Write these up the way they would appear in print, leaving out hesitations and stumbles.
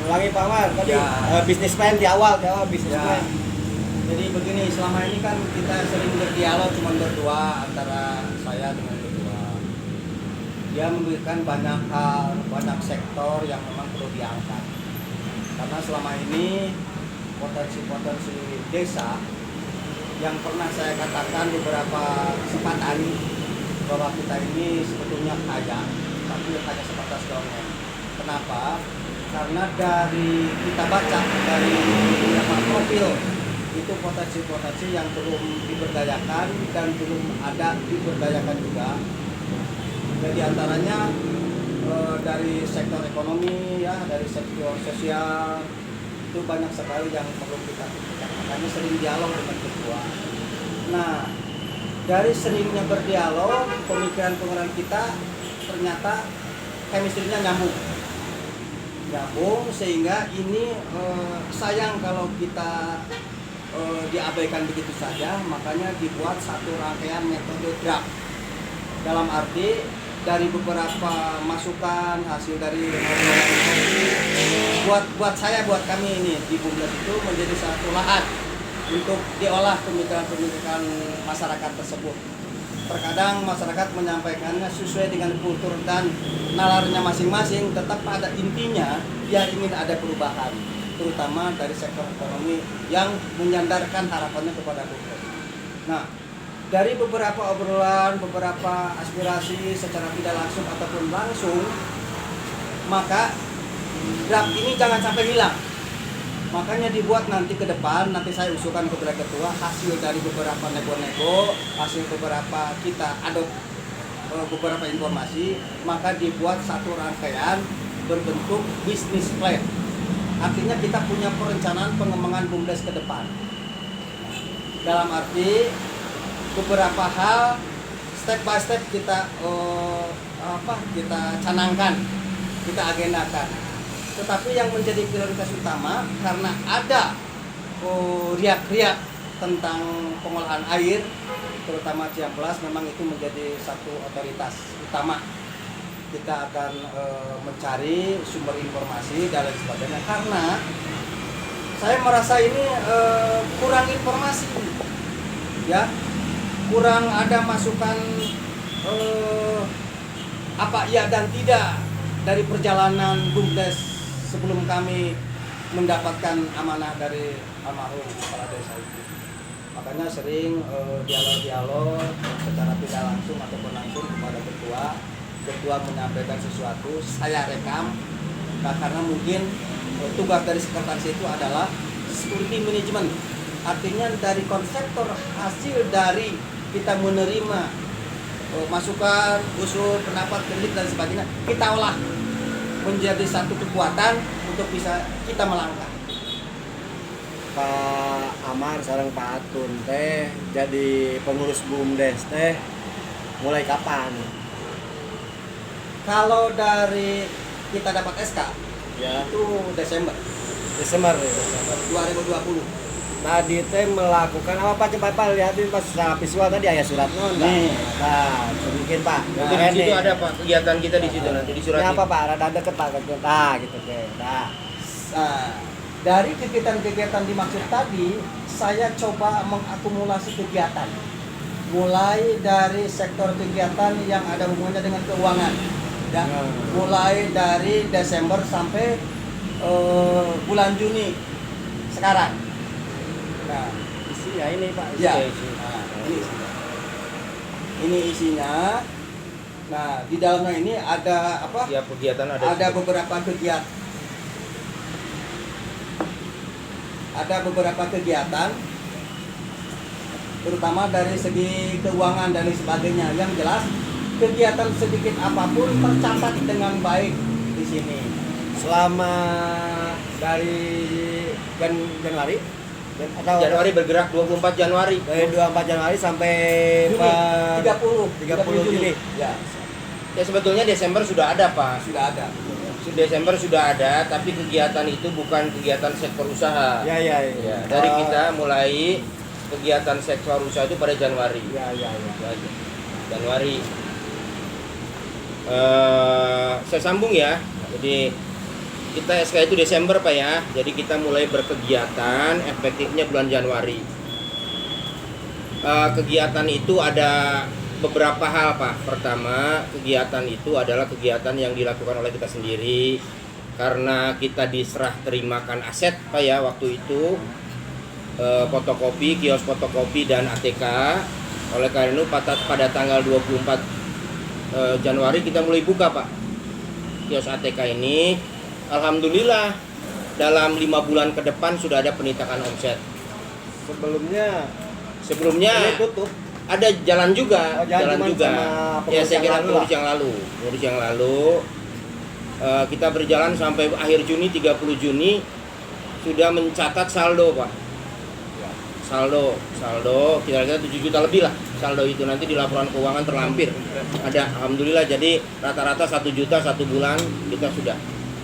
ulangi Pak Amar tadi Ya. bisnis plan di awal bisnis Ya. plan. Jadi begini, selama ini kan kita sering berdialog cuma berdua antara saya dengan berdua. Dia memberikan banyak hal, banyak sektor yang memang perlu diangkat. Karena selama ini potensi-potensi desa yang pernah saya katakan beberapa kesempatan bahwa kita ini sebetulnya kaya, tapi hanya sebatas dongeng. Kenapa? Karena dari kita baca dari beberapa profil itu potensi-potensi yang belum diberdayakan dan belum ada diberdayakan juga. Jadi antaranya dari sektor ekonomi ya, dari sektor sosial itu banyak sekali yang perlu kita pikirkan. Makanya sering dialog dengan ketua. Nah, dari seringnya berdialog, pemikiran-pemikiran kita ternyata chemistry-nya nyambung sehingga ini sayang kalau kita diabaikan begitu saja. Makanya dibuat satu rangkaian metode draft, dalam arti dari beberapa masukan hasil dari buat kami ini di Bumdes itu menjadi satu lahan untuk diolah pemikiran-pemikiran masyarakat tersebut. Terkadang masyarakat menyampaikannya sesuai dengan kultur dan nalarnya masing-masing, tetap pada intinya dia ingin ada perubahan, terutama dari sektor ekonomi yang menyandarkan harapannya kepada Bumdes. Nah, dari beberapa obrolan, beberapa aspirasi secara tidak langsung ataupun langsung, maka draft ini jangan sampai hilang. Makanya dibuat nanti ke depan, nanti saya usulkan kepada ketua hasil dari beberapa nego-nego, hasil beberapa kita adop beberapa informasi, maka dibuat satu rangkaian berbentuk bisnis plan. Artinya kita punya perencanaan pengembangan Bumdes ke depan. Dalam arti beberapa hal step by step kita kita canangkan, kita agendakan. Tetapi yang menjadi prioritas utama karena ada riak-riak tentang pengolahan air, terutama Ciamplas, memang itu menjadi satu otoritas utama. Kita akan mencari sumber informasi dan lain sebagainya, karena saya merasa ini kurang informasi, ya, kurang ada masukan apa iya dan tidak dari perjalanan Bumdes sebelum kami mendapatkan amanah dari almarhum kepala desa itu. Makanya sering dialog-dialog secara tidak langsung ataupun langsung kepada ketua menyampaikan sesuatu, saya rekam. Nah, karena mungkin tugas dari sekretaris itu adalah security management. Artinya dari konseptor hasil dari kita menerima masukan, usul, pendapat, kritik dan sebagainya, kita olah menjadi satu kekuatan untuk bisa kita melangkah. Pak Amar sareng Pak Atun teh jadi pengurus Bumdes teh mulai kapan? Kalau dari kita dapat SK Ya, itu Desember Desember ya. 2020. Nah, di teh melakukan apa Pak? Coba Pak lihatin pas secara visual tadi ayah surat non. Nih. Nah, mungkin Pak. Mungkin di situ ada Pak kegiatan kita di situ nanti di Ini surat. apa Pak? Rada deket Pak. Nah, gitu deh. Nah, Dari kegiatan-kegiatan dimaksud tadi, saya coba mengakumulasi kegiatan. Mulai dari sektor kegiatan yang ada hubungannya dengan keuangan. Ya, mulai dari Desember sampai bulan Juni sekarang. Nah, isi ya ini Pak. ya, Isi. nah, ini isinya. Nah, di dalamnya ini ada apa? Tiap kegiatan ada. Ada beberapa kegiatan. Ada beberapa kegiatan, terutama dari segi keuangan dan lain sebagainya. Yang jelas kegiatan sedikit apapun tercatat dengan baik di sini. Selama dari Januari atau Januari bergerak 24 Januari. dari 24 Januari sampai Juni, 30 Juni. Ya, Ya sebetulnya Desember sudah ada Pak. sudah ada. Desember sudah ada, tapi kegiatan itu bukan kegiatan sektor usaha. Ya. Ya, dari kita mulai kegiatan sektor usaha itu pada Januari. Ya. Itu aja. Januari. Saya sambung ya. Jadi kita SK itu Desember Pak ya. Jadi kita mulai berkegiatan efektifnya bulan Januari. Kegiatan itu ada beberapa hal Pak. Pertama, kegiatan itu adalah kegiatan yang dilakukan oleh kita sendiri karena kita diserah terimakan aset Pak ya waktu itu, fotokopi, kios fotokopi dan ATK. Oleh karena itu pada tanggal 24 Januari kita mulai buka Pak kios ATK ini. Alhamdulillah dalam 5 bulan ke depan sudah ada peningkatan omset. Sebelumnya ini tutup. ada jalan juga, Oh, jalan juga. sama Ya saya kira pengurus pengurus yang lalu. Kita berjalan sampai akhir Juni, 30 Juni sudah mencatat saldo Pak. Saldo kira-kira 7 juta lebih lah saldo itu, nanti di laporan keuangan terlampir ada. Alhamdulillah, jadi rata-rata 1 juta 1 bulan kita sudah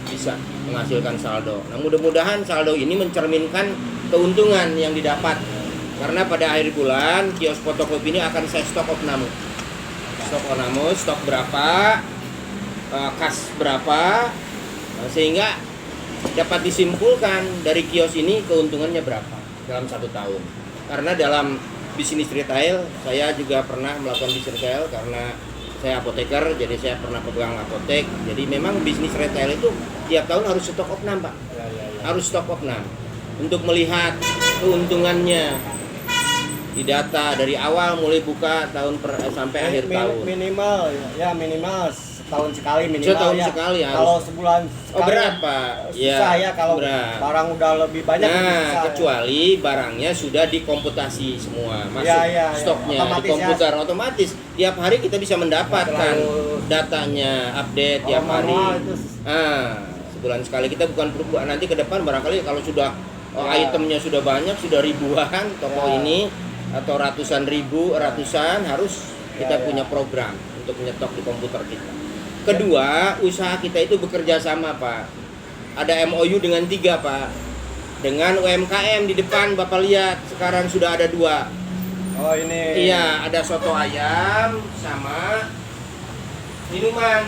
bisa menghasilkan saldo. Nah mudah-mudahan saldo ini mencerminkan keuntungan yang didapat, karena pada akhir bulan kios fotokopi ini akan saya stok opname, stok berapa, kas berapa, sehingga dapat disimpulkan dari kios ini keuntungannya berapa dalam 1 tahun. Karena dalam bisnis retail saya juga pernah melakukan bisnis retail karena saya apoteker, jadi saya pernah pegang apotek. Jadi memang bisnis retail itu tiap tahun harus stok opnam Pak, harus stok opnam untuk melihat keuntungannya di data dari awal mulai buka tahun sampai akhir tahun. Minimal setahun sekali minimal. Setahun ya. sekali harus. Kalau sebulan sekali berapa? susah ya kalau berat. barang udah lebih banyak. Nah, kecuali barangnya sudah dikomputasi semua, masuk stoknya otomatis di komputer otomatis. Tiap hari kita bisa mendapatkan datanya, update tiap hari. Sebulan sekali kita bukan berubah. Nanti ke depan barangkali kalau sudah itemnya sudah banyak, sudah ribuan toko ini atau ratusan harus kita punya program untuk menyetok di komputer kita. Kedua, usaha kita itu bekerja sama Pak. Ada MOU dengan 3 Pak. Dengan UMKM di depan Bapak lihat sekarang sudah ada 2. Oh ini. Iya, ada soto ayam sama minuman.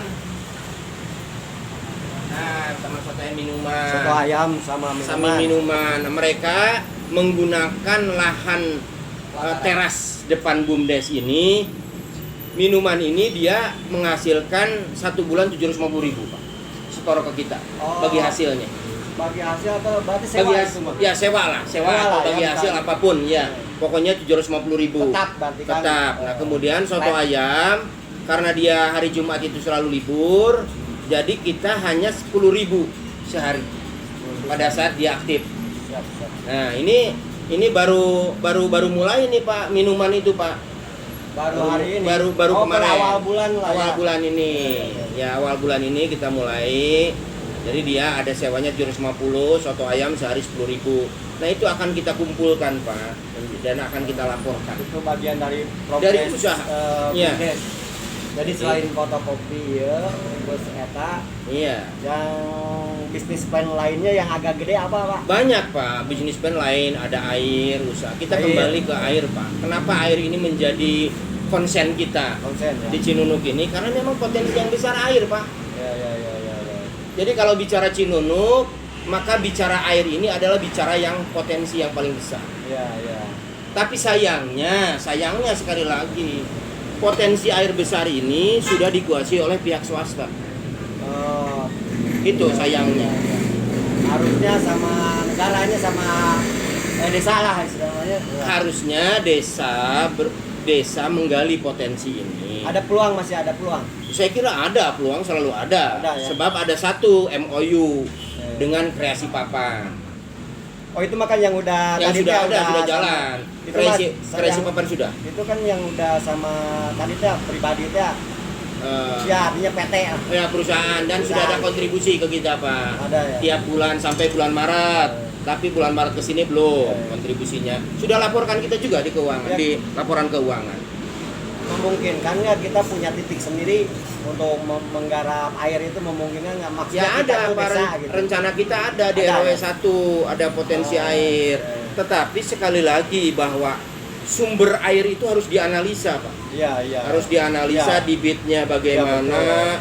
Nah, sama soto ayam minuman. Soto ayam sama minuman. Sama minuman. Nah, mereka menggunakan lahan teras depan BUMDes ini. Minuman ini dia menghasilkan 1 bulan 750.000 Pak. Setor ke kita bagi hasilnya. Bagi hasil atau berarti sewa? Bagi hasil, ya sewa atau bagi hasil apapun ya. Pokoknya 750.000. Tetap berarti kan. Tetap. Nah, kemudian soto ayam karena dia hari Jumat itu selalu libur, jadi kita hanya 10.000 sehari pada saat dia aktif. Nah, ini baru mulai nih Pak, minuman itu Pak. Baru hari ini. Baru kemarin. Awal bulan lah. Awal bulan ini. Ya, awal bulan ini kita mulai. Jadi dia ada sewanya 750, soto ayam sehari 10.000. Nah, itu akan kita kumpulkan Pak dan akan kita laporkan. Itu bagian dari progres Dari usaha. Iya. Jadi selain fotokopi ya, bos eta, Iya. yang bisnis plan lainnya yang agak gede apa Pak? Banyak Pak, bisnis plan lain, ada air, usaha. Kita kembali ke air Pak. Kenapa air ini menjadi konsen kita Konsen ya. di Cinunuk ini? Karena memang potensi yang besar air Pak. Ya. Jadi kalau bicara Cinunuk, maka bicara air ini adalah bicara yang potensi yang paling besar. Ya. Tapi sayangnya sekali lagi, potensi air besar ini sudah dikuasai oleh pihak swasta. Oh, Itu sayangnya. harusnya sama negaranya sama desa lah istilahnya. Harusnya desa menggali potensi ini. Ada peluang, masih ada peluang. Saya kira ada peluang, selalu ada. Ada, ya? Sebab ada 1 MOU dengan kreasi papan. Oh itu makan yang udah Yang tadi sudah teh ada, sudah sama- jalan. Itu Kreasi yang- papan sudah. Itu kan yang udah sama tadi teh pribadi teh. Eh, Ya artinya PT ya. Ya perusahaan dan sudah ada kontribusi ke kita Pak. Ada ya. Tiap bulan sampai bulan Maret. Tapi bulan Maret ke sini belum kontribusinya. Sudah laporkan kita juga di keuangan, Ya. di laporan keuangan. Memungkinkan nggak kita punya titik sendiri untuk menggarap air itu, memungkinkan nggak maksudnya Ya kita ada tuh Pak, desa gitu. rencana kita ada di Ada, RW ya? 1 ada potensi Oh, air. ya. Tetapi sekali lagi bahwa sumber air itu harus dianalisa Pak. Iya. Harus dianalisa Ya. debitnya bagaimana, Ya,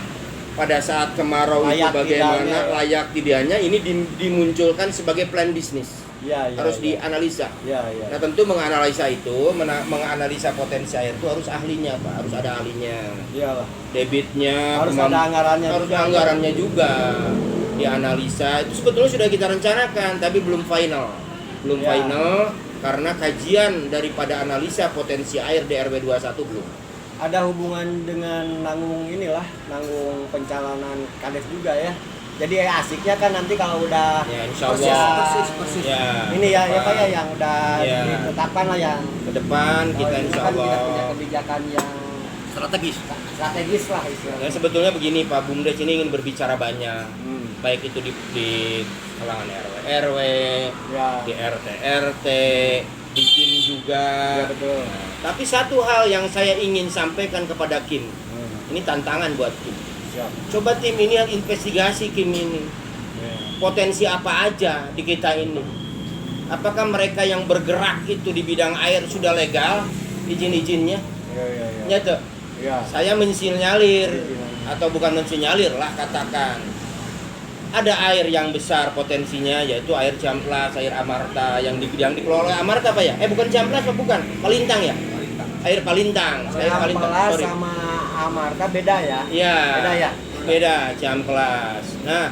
pada saat kemarau itu Layak bagaimana tidaknya, ya. layak tidaknya ini dimunculkan sebagai plan bisnis. Iya, Harus iya. dianalisa. Iya, iya. Nah tentu menganalisa itu, menganalisa potensi air itu harus ahlinya Pak, harus ada ahlinya. Iyalah. Debitnya, Harus ada anggarannya harus juga. anggarannya juga dianalisa. Itu sebetulnya sudah kita rencanakan, tapi belum final, belum Ya. final karena kajian daripada analisa potensi air di RW 21 belum. Ada hubungan dengan nanggung nanggung pencalonan kades juga ya. Jadi asiknya kan nanti kalau udah Ya insya Persis, Allah. persis. Ya, ini ya ke Pak ya depan. yang udah Ya. ditetapkan lah yang Ke depan kita ini insya kan kita punya Allah. kebijakan yang Strategis. strategis lah Ya, istilahnya. sebetulnya begini Pak Bumdes ini ingin berbicara banyak, Hmm. baik itu di kalangan RW, Ya. di RT, di Kim juga. Ya betul. Tapi satu hal yang saya ingin sampaikan kepada Kim, Hmm. ini tantangan buat Kim. Siap. Coba tim ini yang investigasi Kim ini, potensi apa aja di kita ini. Apakah mereka yang bergerak itu di bidang air sudah legal izin-izinnya? Ya, ya, ya. Nyata. Ya. Saya mensinyalir atau bukan mensinyalir lah katakan. Ada air yang besar potensinya yaitu air Ciamplas, air Amarta yang dikelola oleh Amarta apa ya? Bukan Ciamplas apa bukan? Palintang ya? Air Palintang. Air Palintang. Ciamplas Sorry. sama Amarta beda ya? Iya. Beda ya? Beda Ciamplas. Nah,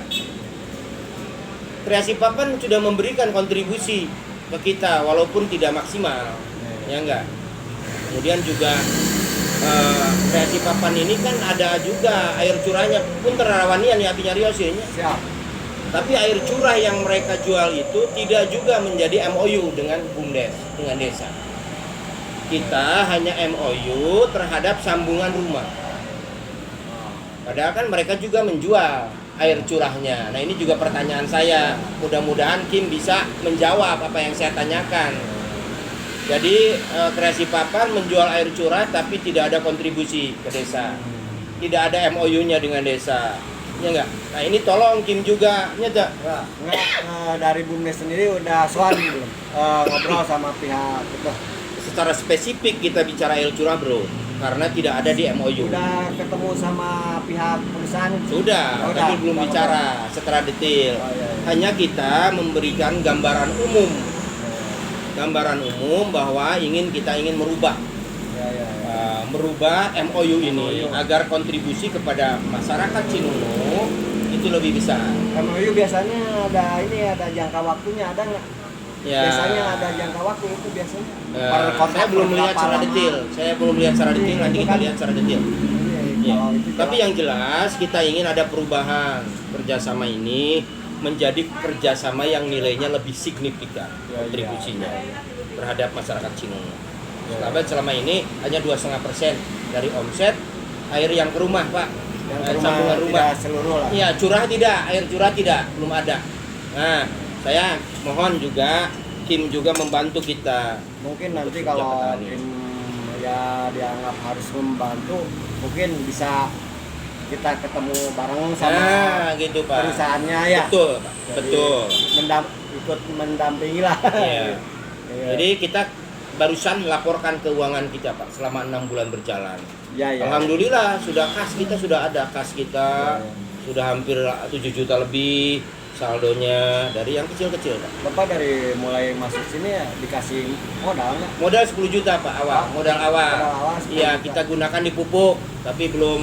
Kreasi Papan sudah memberikan kontribusi ke kita walaupun tidak maksimal. Ya enggak? Kemudian juga Kreasi Papan ini kan ada juga air curahnya pun terawanian ya apinya Rios ya. Siap. Tapi air curah yang mereka jual itu tidak juga menjadi MOU dengan BUMDes, dengan desa. Kita hanya MOU terhadap sambungan rumah. Padahal kan mereka juga menjual air curahnya. Nah ini juga pertanyaan saya. Mudah-mudahan Kim bisa menjawab apa yang saya tanyakan. Jadi Kreasi Papan menjual air curah tapi tidak ada kontribusi ke desa. Tidak ada MOU-nya dengan desa. Ya enggak? Nah ini tolong Kim juga, nyata. Ya, dari Bumdes sendiri udah soal belum ngobrol sama pihak itu. Secara spesifik kita bicara air curah bro, karena tidak ada di MOU. Udah ketemu sama pihak perusahaan itu? Sudah, Oh, tapi udah. belum Udah bicara secara detail. Oh, iya, iya. Hanya kita memberikan gambaran umum. Gambaran umum bahwa kita ingin merubah Ya, ya, ya. merubah MOU ini MOU. agar kontribusi kepada masyarakat Cinungu itu lebih besar. MOU biasanya ada jangka waktunya, ada nggak? Ya. Biasanya ada jangka waktu itu biasanya. Saya belum melihat secara detail. Saya belum lihat secara detail. Nanti kita lihat secara detail. Ya. Tapi yang jelas kita ingin ada perubahan kerjasama ini menjadi kerjasama yang nilainya lebih signifikan Ya, kontribusinya terhadap masyarakat Cinungu. Ya. Selama ini hanya 2,5% dari omset air yang ke rumah Pak. yang Air ke sambungan rumah. tidak seluruh lah. Iya, curah tidak, air curah tidak, belum ada. Nah, saya mohon juga Kim juga membantu kita. Mungkin nanti Untuk kalau kerja petani. tim ya dianggap harus membantu, mungkin bisa kita ketemu bareng sama Nah, gitu Pak. perusahaannya ya. Betul, Pak. Jadi, Betul. ikut mendampingi lah. Iya. Iya. Jadi kita barusan laporkan keuangan kita Pak selama 6 bulan berjalan. Ya, ya. Alhamdulillah sudah kas kita sudah ada kas kita Ya. sudah hampir 7 juta lebih saldonya dari yang kecil-kecil Pak. Bapak dari mulai masuk sini ya dikasih modal nggak? Modal 10 juta Pak awal, modal awal. Modal awal 10 Iya, juta. kita gunakan di pupuk tapi belum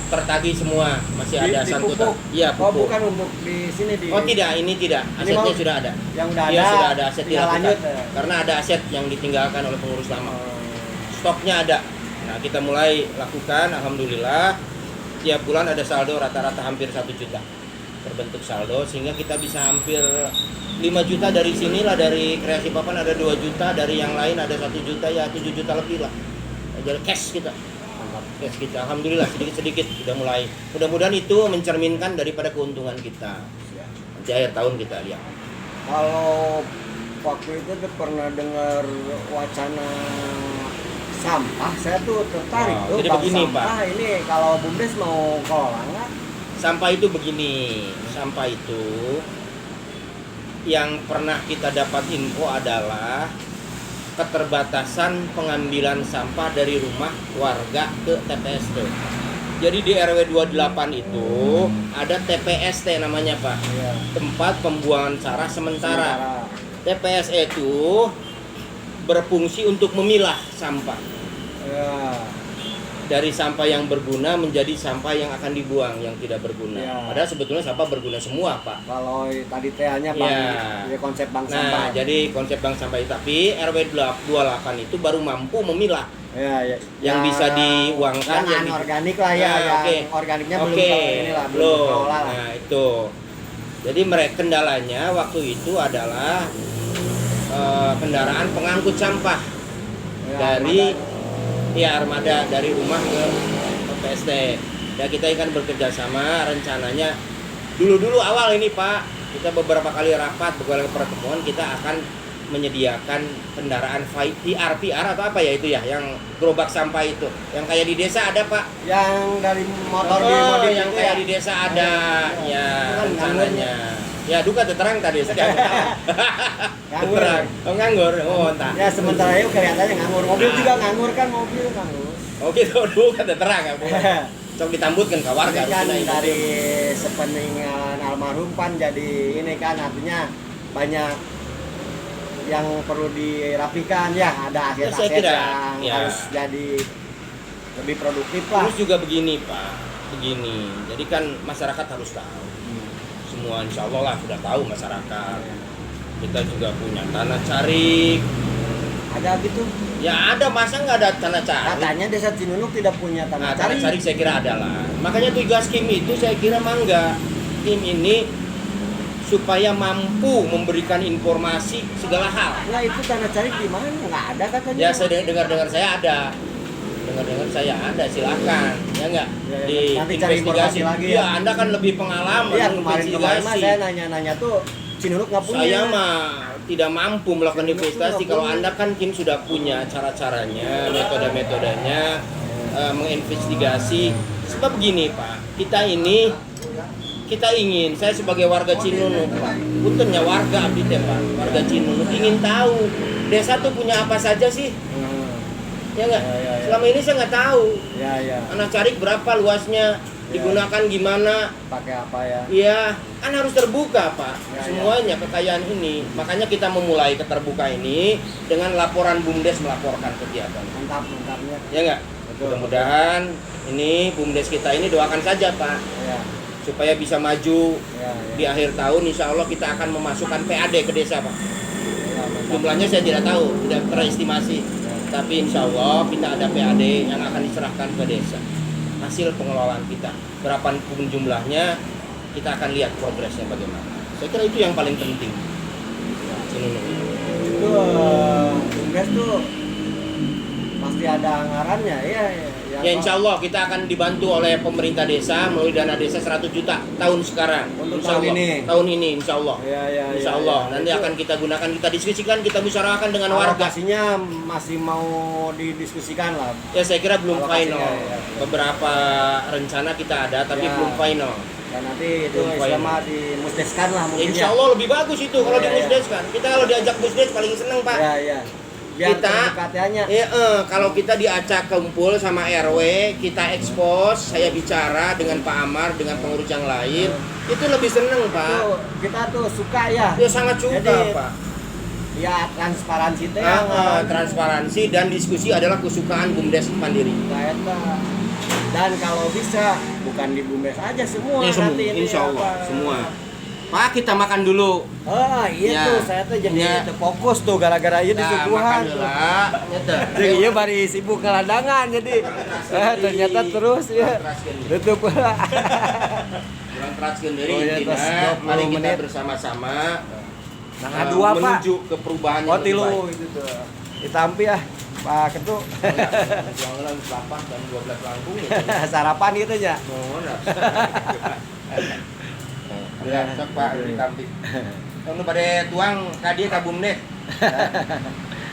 tertagih semua, masih ada Di sangkutan. pupuk? Iya, Oh pupuk. bukan untuk di sini di. Oh tidak, ini tidak. Ini Asetnya mau- sudah ada. Yang udah Iya, ada. sudah ada aset tinggal dilakukan. lanjut. Ya. Karena ada aset yang ditinggalkan oleh pengurus lama. Oh. Stoknya ada. Nah, kita mulai lakukan, alhamdulillah. Tiap bulan ada saldo rata-rata hampir 1 juta. Terbentuk saldo sehingga kita bisa hampir 5 juta dari sinilah, dari Kreasi Papan ada 2 juta, dari yang lain ada 1 juta, ya 7 juta lebih lah. Jadi cash kita. Cash kita, alhamdulillah sedikit-sedikit sudah mulai. Mudah-mudahan itu mencerminkan daripada keuntungan kita. Nanti akhir tahun kita lihat. Kalau waktu itu tuh pernah dengar wacana sampah, saya tuh tertarik Oh, tuh. jadi Bang, begini, sampah ini kalau Bumdes mau kelola nggak? Sampah itu begini, sampah itu yang pernah kita dapat info adalah keterbatasan pengambilan sampah dari rumah warga ke TPS itu. Jadi di RW 28 itu ada TPST namanya Pak, Iya. tempat pembuangan sampah sementara. Sementara. TPS itu berfungsi untuk memilah sampah Ya. dari sampah yang berguna menjadi sampah yang akan dibuang yang tidak berguna. Ya. Padahal sebetulnya sampah berguna semua, Pak. Kalau tadi tehnya bang, Ya. ya konsep bank Nah, sampah. jadi konsep bank sampah itu, tapi RW 28 itu baru mampu memilah Ya, ya. yang bisa diuangkan, yang yang anorganik lah ya, Nah, yang oke. organiknya belum Oke, inilah, belum belum. dikelola lah. Nah, itu. Jadi mereka kendalanya waktu itu adalah kendaraan pengangkut sampah Ya, dari armada. armada dari rumah ke PST. Ya kita akan bekerja sama, rencananya dulu awal ini Pak, kita beberapa kali rapat, beberapa pertemuan kita akan menyediakan kendaraan PR atau apa ya itu ya, yang gerobak sampah itu, yang kayak di desa ada Pak. Yang dari motor di Oh, modif yang itu kayak ya. di desa ada, ya Kan rencananya. Ya duka terang tadi sedang Nganggur. terang. Oh nganggur, oh entah. Ya sementara itu kelihatannya nganggur. Mobil juga nganggur kan, mobil nganggur. Oh gitu, duka terang ya. Sok ditambutkan ke warga. Ini kan harusnya dari itu. sepeninggalan almarhum kan jadi ini kan artinya banyak yang perlu dirapikan ya, ada Ya, saya aset-aset kira, yang ya. harus jadi lebih produktif lah. Terus juga begini Pak, begini. Jadi kan masyarakat harus tahu. Semua insya Allah lah sudah tahu masyarakat. Kita juga punya tanah carik. Ada gitu. Ya ada, masa nggak ada tanah carik? Katanya Desa Cinunuk tidak punya Nah, tanah tanah cari. carik saya kira adalah. Makanya tugas Kim itu saya kira mangga. Kim ini supaya mampu memberikan informasi segala hal. Nah itu tanah cari di mana? Nggak ada katanya. Ya saya dengar saya ada. Dengar saya ada, silakan. Ya enggak? Ya, Di nanti cari informasi lagi ya. ya. Anda kan lebih pengalaman Iya kemarin mah investigasi. saya nanya-nanya tuh Cinunuk nggak punya. Saya mah tidak mampu melakukan Cinunuk investasi. nggak Kalau punya. Anda kan Kim sudah punya cara-caranya, metode-metodenya menginvestigasi. Sebab begini Pak, kita ingin, saya sebagai warga Cinunuk Pak, puntennya warga abdi teh Pak, warga Cinunuk ingin tahu desa tuh punya apa saja sih? Ya enggak? Ya. Selama ini saya nggak tahu. Ya. Anak carik berapa luasnya, digunakan gimana? Pakai apa ya? Iya, kan harus terbuka Pak, Ya, semuanya kekayaan ini. Makanya kita memulai keterbuka ini dengan laporan BUMDes melaporkan kegiatan. Mantapnya. Ya enggak? Betul. Mudah-mudahan ini BUMDes kita ini doakan saja Pak, Ya. supaya bisa maju Ya. di akhir tahun. Insya Allah kita akan memasukkan PAD ke desa Pak. Ya, mantap. Jumlahnya saya tidak tahu, tidak terestimasi. Tapi insya Allah kita ada PAD yang akan diserahkan ke desa. Hasil pengelolaan kita, berapapun jumlahnya, kita akan lihat progresnya bagaimana. Saya kira itu yang paling penting. Itu Bumdes tuh pasti ada anggarannya ya. Ya insya Allah kita akan dibantu oleh pemerintah desa melalui dana desa 100 juta tahun sekarang. Untuk Insya tahun Allah. ini? Tahun ini insya Allah. Ya. Insya Allah. Nanti Itu akan kita gunakan, kita diskusikan, kita bicarakan dengan warga. alokasinya masih mau didiskusikan lah. Ya saya kira belum Alokasinya, final. ya. Beberapa rencana kita ada tapi Ya. belum final. Dan nanti itu Belum selama dimusdeskan lah Ya, mungkin. insya Allah lebih bagus itu kalau Ya, di musdes kan. Kita kalau diajak musdes paling seneng Pak. Ya. Biar Kita- terbuka hatinya. Kalau kita diajak kumpul sama RW, kita expose, saya bicara dengan Pak Amar, dengan pengurus yang lain, itu lebih seneng Pak. Tuh, kita tuh suka ya. Ya sangat suka Jadi, Pak. Ya transparansi teh. Transparansi dan diskusi adalah kesukaan BUMDes Mandiri. Dan kalau bisa bukan di Bumdes aja semua Ya, semua, nanti ini insya Allah, apa. semua. Pak, kita makan dulu. Oh iya Ya. tuh saya tuh jadi Ya. fokus tuh gara-gara itu disuguhan. makan lah. Nyata. Jadi iya bari sibuk keladangan jadi ternyata terus ya tutup pula. Kurang keras sendiri. Oh, iya, terus 20 Mari kita menit. bersama-sama Nah, dua Pak. menuju ke perubahan Oh yang lebih tilu baik. itu tuh. Ditampi ya Pak Ketu. Jualan 8 dan 12 langkung gitu. Sarapan gitu ya. Oh, nah. Ya, sok Pak, ditampi. Kalau pada tuang kadi kabum deh.